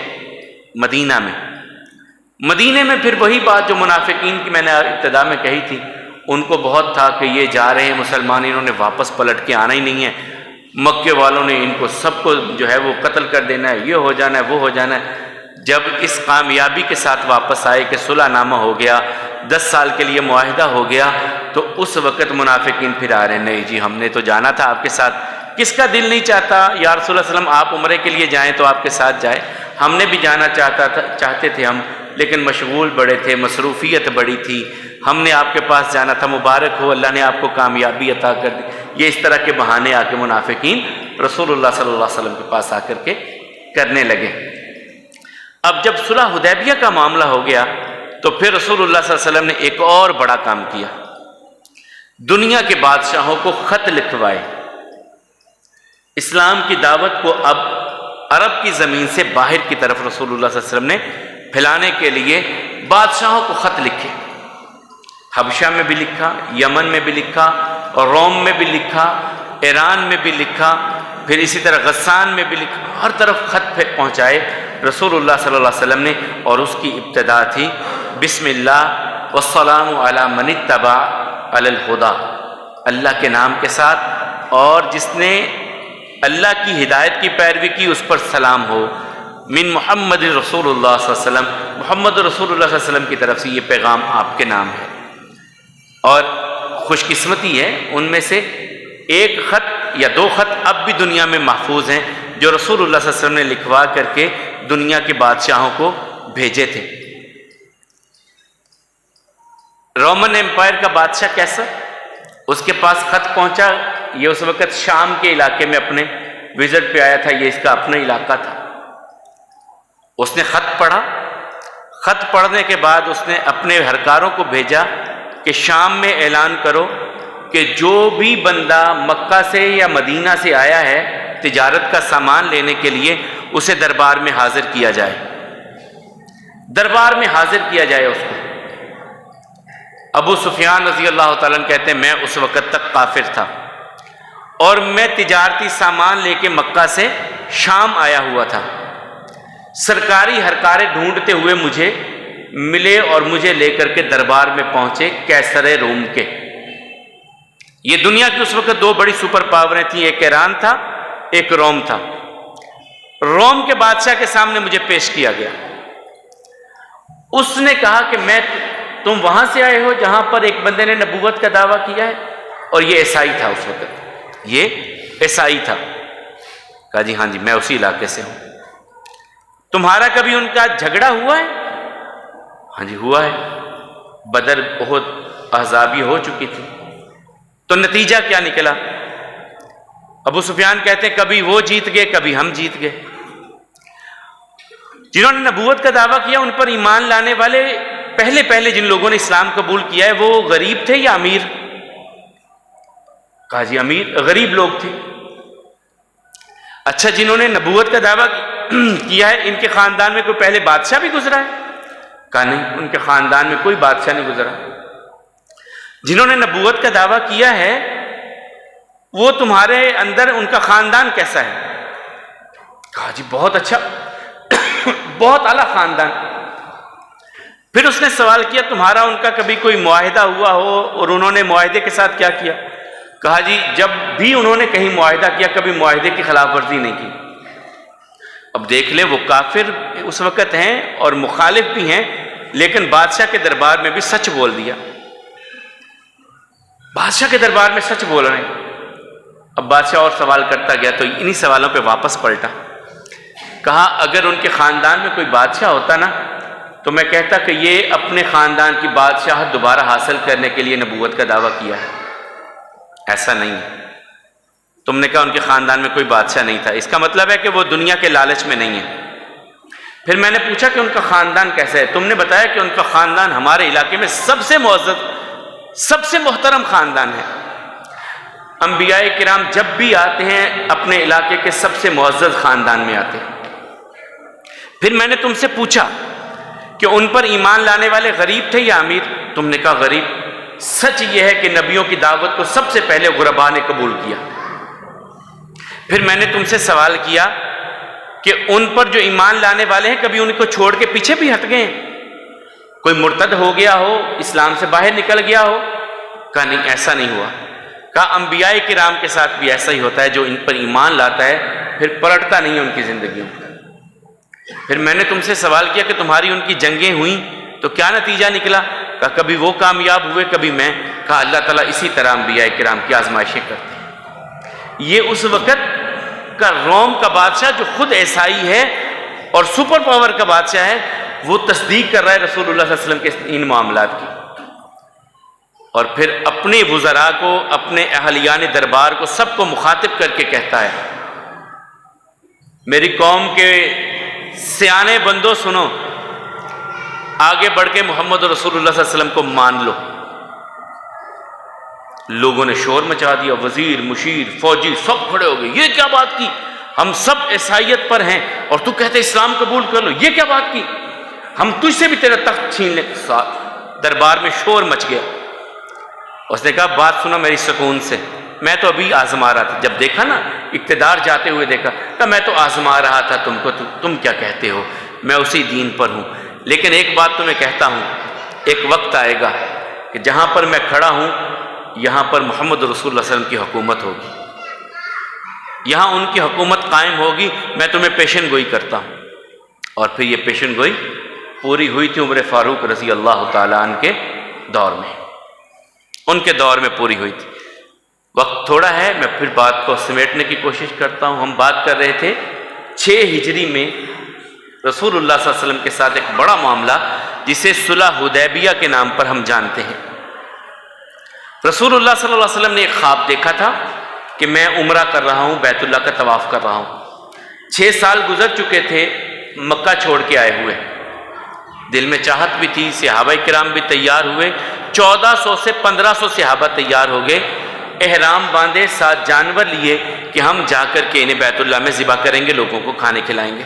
مدینہ میں۔ مدینے میں پھر وہی بات جو منافقین کی میں نے ابتدا میں کہی تھی، ان کو بہت تھا کہ یہ جا رہے ہیں مسلمان، انہوں نے واپس پلٹ کے آنا ہی نہیں ہے، مکے والوں نے ان کو سب کو جو ہے وہ قتل کر دینا ہے، یہ ہو جانا ہے وہ ہو جانا ہے۔ جب اس کامیابی کے ساتھ واپس آئے کہ صلح نامہ ہو گیا، 10 سال کے لیے معاہدہ ہو گیا، تو اس وقت منافقین پھر آ رہے ہیں نہیں جی ہم نے تو جانا تھا آپ کے ساتھ، کس کا دل نہیں چاہتا یا رسول اللہ صلی اللہ علیہ وسلم آپ عمرے کے لیے جائیں تو آپ کے ساتھ جائیں، ہم نے بھی جانا چاہتے تھے ہم، لیکن مشغول بڑے تھے، مصروفیت بڑی تھی، ہم نے آپ کے پاس جانا تھا، مبارک ہو اللہ نے آپ کو کامیابی عطا کر دی۔ یہ اس طرح کے بہانے آ کے منافقین رسول اللہ صلی اللہ علیہ وسلم کے پاس آ کر کے کرنے لگے۔ اب جب صلح حدیبیہ کا معاملہ ہو گیا تو پھر رسول اللہ صلی اللہ علیہ وسلم نے ایک اور بڑا کام کیا، دنیا کے بادشاہوں کو خط لکھوائے، اسلام کی دعوت کو اب عرب کی زمین سے باہر کی طرف رسول اللہ صلی اللہ علیہ وسلم نے پھیلانے کے لیے بادشاہوں کو خط لکھے، حبشہ میں بھی لکھا، یمن میں بھی لکھا، اور روم میں بھی لکھا، ایران میں بھی لکھا، پھر اسی طرح غسان میں بھی لکھا، ہر طرف خط پہنچائے رسول اللہ صلی اللہ علیہ وسلم نے، اور اس کی ابتدا تھی بسم اللہ والسلام علی من اتبع علی الہدی، اللہ کے نام کے ساتھ، اور جس نے اللہ کی ہدایت کی پیروی کی اس پر سلام ہو، من محمد رسول اللہ صلی اللہ علیہ وسلم، محمد رسول اللہ صلی اللہ علیہ وسلم کی طرف سے یہ پیغام آپ کے نام ہے۔ اور خوش قسمتی ہے ان میں سے ایک خط یا 2 خط اب بھی دنیا میں محفوظ ہیں جو رسول اللہ صلی اللہ علیہ وسلم نے لکھوا کر کے دنیا کے بادشاہوں کو بھیجے تھے۔ رومن ایمپائر کا بادشاہ کیسا، اس کے پاس خط پہنچا، یہ اس وقت شام کے علاقے میں اپنے وزٹ پہ آیا تھا، یہ اس کا اپنا علاقہ تھا، اس نے خط پڑھا، خط پڑھنے کے بعد اس نے اپنے ہرکاروں کو بھیجا کہ شام میں اعلان کرو کہ جو بھی بندہ مکہ سے یا مدینہ سے آیا ہے تجارت کا سامان لینے کے لیے اسے دربار میں حاضر کیا جائے، دربار میں حاضر کیا جائے اس کو۔ ابو سفیان رضی اللہ تعالیٰ عنہ کہتے ہیں میں اس وقت تک کافر تھا اور میں تجارتی سامان لے کے مکہ سے شام آیا ہوا تھا۔ سرکاری ہرکارے ڈھونڈتے ہوئے مجھے ملے اور مجھے لے کر کے دربار میں پہنچے کیسر روم کے۔ یہ دنیا کی اس وقت دو بڑی سپر پاوریں تھیں، ایک ایران تھا ایک روم تھا۔ روم کے بادشاہ کے سامنے مجھے پیش کیا گیا۔ اس نے کہا کہ تم وہاں سے آئے ہو جہاں پر ایک بندے نے نبوت کا دعویٰ کیا ہے، اور یہ عیسائی تھا اس وقت، یہ عیسائی تھا۔ کہا جی ہاں جی میں اسی علاقے سے ہوں۔ تمہارا کبھی ان کا جھگڑا ہوا ہے؟ ہاں جی ہوا ہے، بدر بہت احزابی ہو چکی تھی۔ تو نتیجہ کیا نکلا؟ ابو سفیان کہتے ہیں کبھی وہ جیت گئے کبھی ہم جیت گئے۔ جنہوں نے نبوت کا دعویٰ کیا ان پر ایمان لانے والے پہلے جن لوگوں نے اسلام قبول کیا ہے وہ غریب تھے یا امیر؟ کہا جی امیر، غریب لوگ تھے۔ اچھا جنہوں نے نبوت کا دعویٰ کیا ہے ان کے خاندان میں کوئی پہلے بادشاہ بھی گزرا ہے؟ کہا نہیں، ان کے خاندان میں کوئی بادشاہ نہیں گزرا۔ جنہوں نے نبوت کا دعویٰ کیا ہے وہ تمہارے اندر ان کا خاندان کیسا ہے؟ کہا جی بہت اچھا، بہت اعلیٰ خاندان۔ پھر اس نے سوال کیا تمہارا ان کا کبھی کوئی معاہدہ ہوا ہو اور انہوں نے معاہدے کے ساتھ کیا کیا؟ کہا جی جب بھی انہوں نے کہیں معاہدہ کیا کبھی معاہدے کی خلاف ورزی نہیں کی۔ اب دیکھ لیں وہ کافر اس وقت ہیں اور مخالف بھی ہیں، لیکن بادشاہ کے دربار میں بھی سچ بول دیا، بادشاہ کے دربار میں سچ بول رہے ہیں۔ اب بادشاہ اور سوال کرتا گیا تو انہی سوالوں پہ واپس پلٹا۔ کہا اگر ان کے خاندان میں کوئی بادشاہ ہوتا نا تو میں کہتا کہ یہ اپنے خاندان کی بادشاہت دوبارہ حاصل کرنے کے لیے نبوت کا دعویٰ کیا ہے، ایسا نہیں ہے۔ تم نے کہا ان کے خاندان میں کوئی بادشاہ نہیں تھا، اس کا مطلب ہے کہ وہ دنیا کے لالچ میں نہیں ہے۔ پھر میں نے پوچھا کہ ان کا خاندان کیسا ہے؟ تم نے بتایا کہ ان کا خاندان ہمارے علاقے میں سب سے معزز، سب سے محترم خاندان ہے۔ انبیاء کرام جب بھی آتے ہیں اپنے علاقے کے سب سے معزز خاندان میں آتے ہیں۔ پھر میں نے تم سے پوچھا کہ ان پر ایمان لانے والے غریب تھے یا امیر؟ تم نے کہا غریب۔ سچ یہ ہے کہ نبیوں کی دعوت کو سب سے پہلے غرباء نے قبول کیا۔ پھر میں نے تم سے سوال کیا کہ ان پر جو ایمان لانے والے ہیں کبھی ان کو چھوڑ کے پیچھے بھی ہٹ گئے ہیں، کوئی مرتد ہو گیا ہو، اسلام سے باہر نکل گیا ہو؟ کہا نہیں ایسا نہیں ہوا۔ کہا انبیاء کرام کے ساتھ بھی ایسا ہی ہوتا ہے، جو ان پر ایمان لاتا ہے پھر پلٹتا نہیں ہے ان کی زندگیوں۔ پھر میں نے تم سے سوال کیا کہ تمہاری ان کی جنگیں ہوئیں تو کیا نتیجہ نکلا؟ کہا کبھی وہ کامیاب ہوئے کبھی میں۔ کہا اللہ تعالیٰ اسی طرح انبیاء کرام کی آزمائشیں کرتے ہیں۔ یہ اس وقت کا روم کا بادشاہ جو خود عیسائی ہے اور سپر پاور کا بادشاہ ہے، وہ تصدیق کر رہا ہے رسول اللہ صلی اللہ علیہ وسلم کے ان معاملات کی، اور پھر اپنے وزراء کو، اپنے اہلیان دربار کو، سب کو مخاطب کر کے کہتا ہے میری قوم کے سیانے بندو سنو، آگے بڑھ کے محمد رسول اللہ صلی اللہ علیہ وسلم کو مان لو۔ لوگوں نے شور مچا دیا، وزیر، مشیر، فوجی سب کھڑے ہو گئے، یہ کیا بات کی؟ ہم سب عیسائیت پر ہیں اور تو کہتے اسلام قبول کر لو، یہ کیا بات کی؟ ہم تجھ سے بھی تیرا تخت چھین لیں۔ دربار میں شور مچ گیا۔ اس نے کہا بات سنو میری سکون سے، میں تو ابھی آزما رہا تھا، جب دیکھا نا اقتدار جاتے ہوئے دیکھا تو میں تو آزما رہا تھا تم کو، تم کیا کہتے ہو، میں اسی دین پر ہوں۔ لیکن ایک بات تمہیں کہتا ہوں، ایک وقت آئے گا کہ جہاں پر میں کھڑا ہوں یہاں پر محمد رسول اللہ صلی اللہ علیہ وسلم کی حکومت ہوگی، یہاں ان کی حکومت قائم ہوگی، میں تمہیں پیشن گوئی کرتا ہوں۔ اور پھر یہ پیشن گوئی پوری ہوئی تھی عمر فاروق رضی اللہ تعالیٰ عنہ کے دور میں، ان کے دور میں پوری ہوئی تھی۔ وقت تھوڑا ہے، میں پھر بات کو سمیٹنے کی کوشش کرتا ہوں۔ ہم بات کر رہے تھے 6 ہجری میں رسول اللہ صلی اللہ علیہ وسلم کے ساتھ ایک بڑا معاملہ جسے صلح حدیبیہ کے نام پر ہم جانتے ہیں۔ رسول اللہ صلی اللہ علیہ وسلم نے ایک خواب دیکھا تھا کہ میں عمرہ کر رہا ہوں، بیت اللہ کا طواف کر رہا ہوں۔ 6 سال گزر چکے تھے مکہ چھوڑ کے آئے ہوئے، دل میں چاہت بھی تھی، صحابہ کرام بھی تیار ہوئے، 1400 سے 1500 صحابہ تیار ہو گئے، احرام باندھے، 7 جانور لیے کہ ہم جا کر کے انہیں بیت اللہ میں ذبح کریں گے، لوگوں کو کھانے کھلائیں گے۔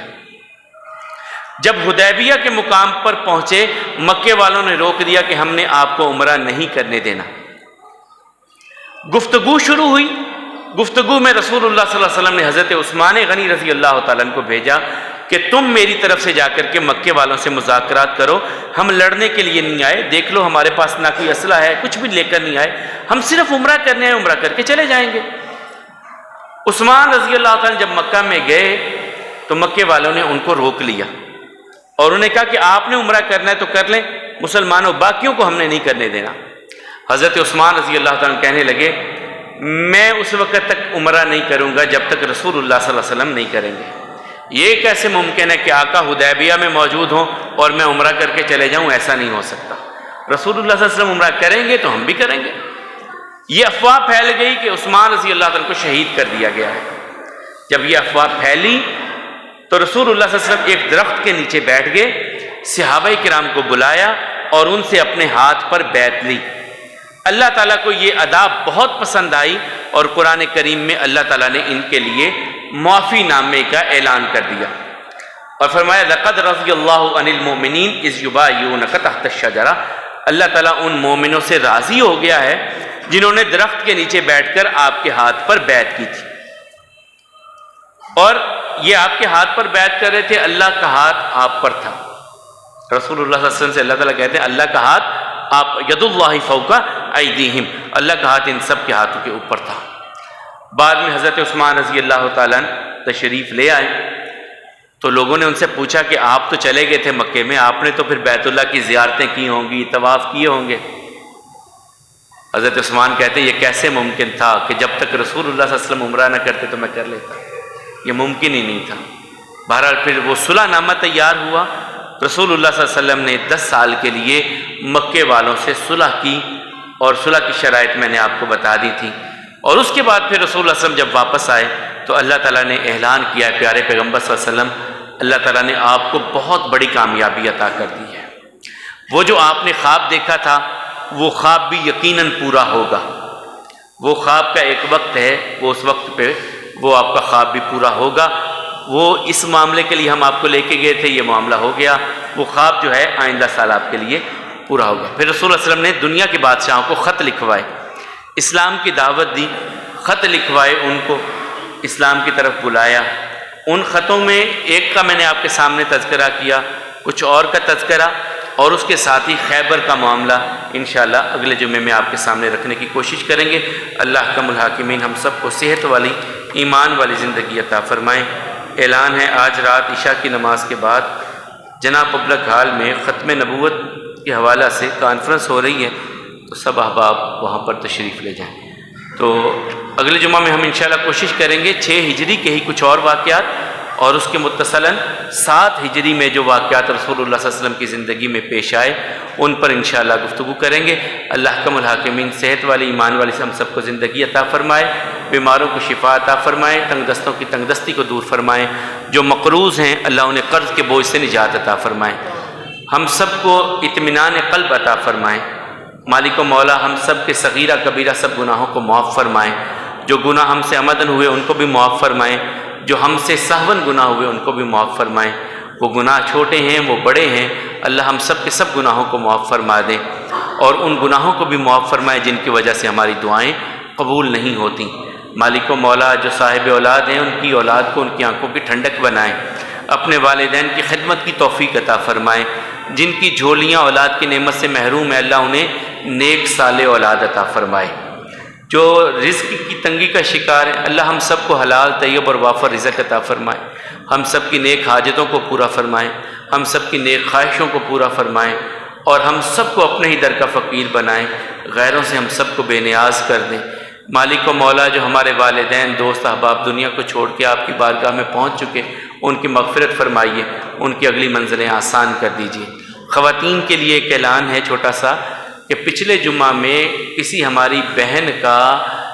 جب حدیبیہ کے مقام پر پہنچے مکے والوں نے روک دیا کہ ہم نے آپ کو عمرہ نہیں کرنے دینا۔ گفتگو شروع ہوئی۔ گفتگو میں رسول اللہ صلی اللہ علیہ وسلم نے حضرت عثمان غنی رضی اللہ تعالیٰ عنہ کو بھیجا کہ تم میری طرف سے جا کر کے مکے والوں سے مذاکرات کرو، ہم لڑنے کے لیے نہیں آئے، دیکھ لو ہمارے پاس نہ کوئی اسلحہ ہے، کچھ بھی لے کر نہیں آئے، ہم صرف عمرہ کرنے آئے، عمرہ کر کے چلے جائیں گے۔ عثمان رضی اللہ تعالیٰ جب مکہ میں گئے تو مکے والوں نے ان کو روک لیا اور انہیں کہا کہ آپ نے عمرہ کرنا ہے تو کر لیں، مسلمانوں باقیوں کو ہم نے نہیں کرنے دینا۔ حضرت عثمان رضی اللہ تعالیٰ کہنے لگے میں اس وقت تک عمرہ نہیں کروں گا جب تک رسول اللہ صلی اللہ علیہ وسلم نہیں کریں گے۔ یہ کیسے ممکن ہے کہ آقا حدیبیہ میں موجود ہوں اور میں عمرہ کر کے چلے جاؤں؟ ایسا نہیں ہو سکتا، رسول اللہ صلی اللہ علیہ وسلم عمرہ کریں گے تو ہم بھی کریں گے۔ یہ افواہ پھیل گئی کہ عثمان رضی اللہ عنہ کو شہید کر دیا گیا ہے۔ جب یہ افواہ پھیلی تو رسول اللہ صلی اللہ علیہ وسلم ایک درخت کے نیچے بیٹھ گئے، صحابہ کرام کو بلایا اور ان سے اپنے ہاتھ پر بیعت لی۔ اللہ تعالیٰ کو یہ ادا بہت پسند آئی اور قرآن کریم میں اللہ تعالیٰ نے ان کے لیے معافی نامے کا اعلان کر دیا اور فرمایا لقد رضی اللہ عن المؤمنین اذ یبایعونک تحت الشجرہ، اللہ تعالیٰ ان مومنوں سے راضی ہو گیا ہے جنہوں نے درخت کے نیچے بیٹھ کر آپ کے ہاتھ پر بیعت کی تھی۔ اور یہ آپ کے ہاتھ پر بیعت کر رہے تھے، اللہ کا ہاتھ آپ پر تھا۔ رسول اللہ صلی اللہ علیہ وسلم سے اللہ تعالیٰ کہتے ہیں اللہ کا ہاتھ آپ، ید اللہ فوق ایدیہم، اللہ کا ہاتھ ان سب کے ہاتھوں کے اوپر تھا۔ بعد میں حضرت عثمان رضی اللہ تعالیٰ تشریف لے آئے تو لوگوں نے ان سے پوچھا کہ آپ تو چلے گئے تھے مکے میں، آپ نے تو پھر بیت اللہ کی زیارتیں کی ہوں گی، طواف کیے ہوں گے۔ حضرت عثمان کہتے ہیں یہ کیسے ممکن تھا کہ جب تک رسول اللہ صلی اللہ علیہ وسلم عمرہ نہ کرتے تو میں کر لیتا، یہ ممکن ہی نہیں تھا۔ بہرحال پھر وہ صلح نامہ تیار ہوا، رسول اللہ صلی اللہ علیہ وسلم نے 10 سال کے لیے مکے والوں سے صلح کی اور صلح کی شرائط میں نے آپ کو بتا دی تھی۔ اور اس کے بعد پھر رسول اللہ صلی اللہ علیہ وسلم جب واپس آئے تو اللہ تعالیٰ نے اعلان کیا، پیارے پیغمبر صلی اللہ علیہ وسلم اللہ تعالیٰ نے آپ کو بہت بڑی کامیابی عطا کر دی ہے، وہ جو آپ نے خواب دیکھا تھا وہ خواب بھی یقیناً پورا ہوگا۔ وہ خواب کا ایک وقت ہے، وہ اس وقت پہ وہ آپ کا خواب بھی پورا ہوگا۔ وہ اس معاملے کے لیے ہم آپ کو لے کے گئے تھے، یہ معاملہ ہو گیا، وہ خواب جو ہے آئندہ سال آپ کے لیے پورا ہوگا۔ پھر رسول اللہ علیہ وسلم نے دنیا کے بادشاہوں کو خط لکھوائے، اسلام کی دعوت دی، خط لکھوائے، ان کو اسلام کی طرف بلایا۔ ان خطوں میں ایک کا میں نے آپ کے سامنے تذکرہ کیا، کچھ اور کا تذکرہ، اور اس کے ساتھ ہی خیبر کا معاملہ انشاءاللہ اگلے جمعے میں آپ کے سامنے رکھنے کی کوشش کریں گے۔ اللہ احکم الحاکمین ہم سب کو صحت والی ایمان والی زندگی عطا فرمائیں۔ اعلان ہے آج رات عشاء کی نماز کے بعد جناب پبلک ہال میں ختم نبوت کے حوالہ سے کانفرنس ہو رہی ہے، تو سب احباب وہاں پر تشریف لے جائیں۔ تو اگلے جمعہ میں ہم انشاءاللہ کوشش کریں گے 6 ہجری کے ہی کچھ اور واقعات اور اس کے متصلاً 7 ہجری میں جو واقعات رسول اللہ صلی اللہ علیہ وسلم کی زندگی میں پیش آئے ان پر انشاءاللہ گفتگو کریں گے۔ اللہ احکم الحاکمین صحت والی ایمان والی سے ہم سب کو زندگی عطا فرمائے، بیماروں کو شفا عطا فرمائے، تنگ دستوں کی تنگ دستی کو دور فرمائے، جو مقروض ہیں اللہ انہیں قرض کے بوجھ سے نجات عطا فرمائے، ہم سب کو اطمینان قلب عطا فرمائے۔ مالک و مولا ہم سب کے صغیرہ کبیرہ سب گناہوں کو معاف فرمائیں، جو گناہ ہم سے عمدن ہوئے ان کو بھی معاف فرمائیں، جو ہم سے سہون گناہ ہوئے ان کو بھی معاف فرمائیں۔ وہ گناہ چھوٹے ہیں وہ بڑے ہیں، اللہ ہم سب کے سب گناہوں کو معاف فرما دیں اور ان گناہوں کو بھی معاف فرمائے جن کی وجہ سے ہماری دعائیں قبول نہیں ہوتیں۔ مالک و مولا جو صاحب اولاد ہیں ان کی اولاد کو ان کی آنکھوں کی ٹھنڈک بنائیں، اپنے والدین کی خدمت کی توفیق عطا فرمائیں، جن کی جھولیاں اولاد کی نعمت سے محروم ہے اللہ انہیں نیک صالح اولاد عطا فرمائے، جو رزق کی تنگی کا شکار ہے اللہ ہم سب کو حلال طیب اور وافر رزق عطا فرمائے، ہم سب کی نیک حاجتوں کو پورا فرمائیں، ہم سب کی نیک خواہشوں کو پورا فرمائیں اور ہم سب کو اپنے ہی در کا فقیر بنائیں، غیروں سے ہم سب کو بے نیاز کر دیں۔ مالک و مولا جو ہمارے والدین دوست احباب دنیا کو چھوڑ کے آپ کی بارگاہ میں پہنچ چکے ان کی مغفرت فرمائیے، ان کی اگلی منزلیں آسان کر دیجیے۔ خواتین کے لیے ایک اعلان ہے چھوٹا سا کہ پچھلے جمعہ میں کسی ہماری بہن کا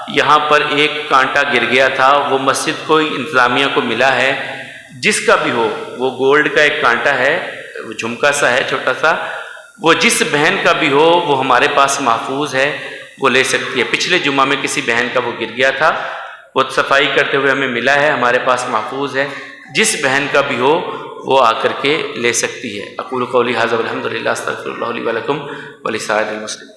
یہاں پر ایک کانٹا گر گیا تھا، وہ مسجد کو انتظامیہ کو ملا ہے، جس کا بھی ہو، وہ گولڈ کا ایک کانٹا ہے، وہ جھمکا سا ہے چھوٹا سا، وہ جس بہن کا بھی ہو وہ ہمارے پاس محفوظ ہے، وہ لے سکتی ہے۔ پچھلے جمعہ میں کسی بہن کا وہ گر گیا تھا، وہ صفائی کرتے ہوئے ہمیں ملا ہے، ہمارے پاس محفوظ ہے، جس بہن کا بھی ہو وہ آ کر کے لے سکتی ہے۔ اقول قولی ھذا والحمد للہ، استغفر اللہ لی ولکم ولسائر المسلمین۔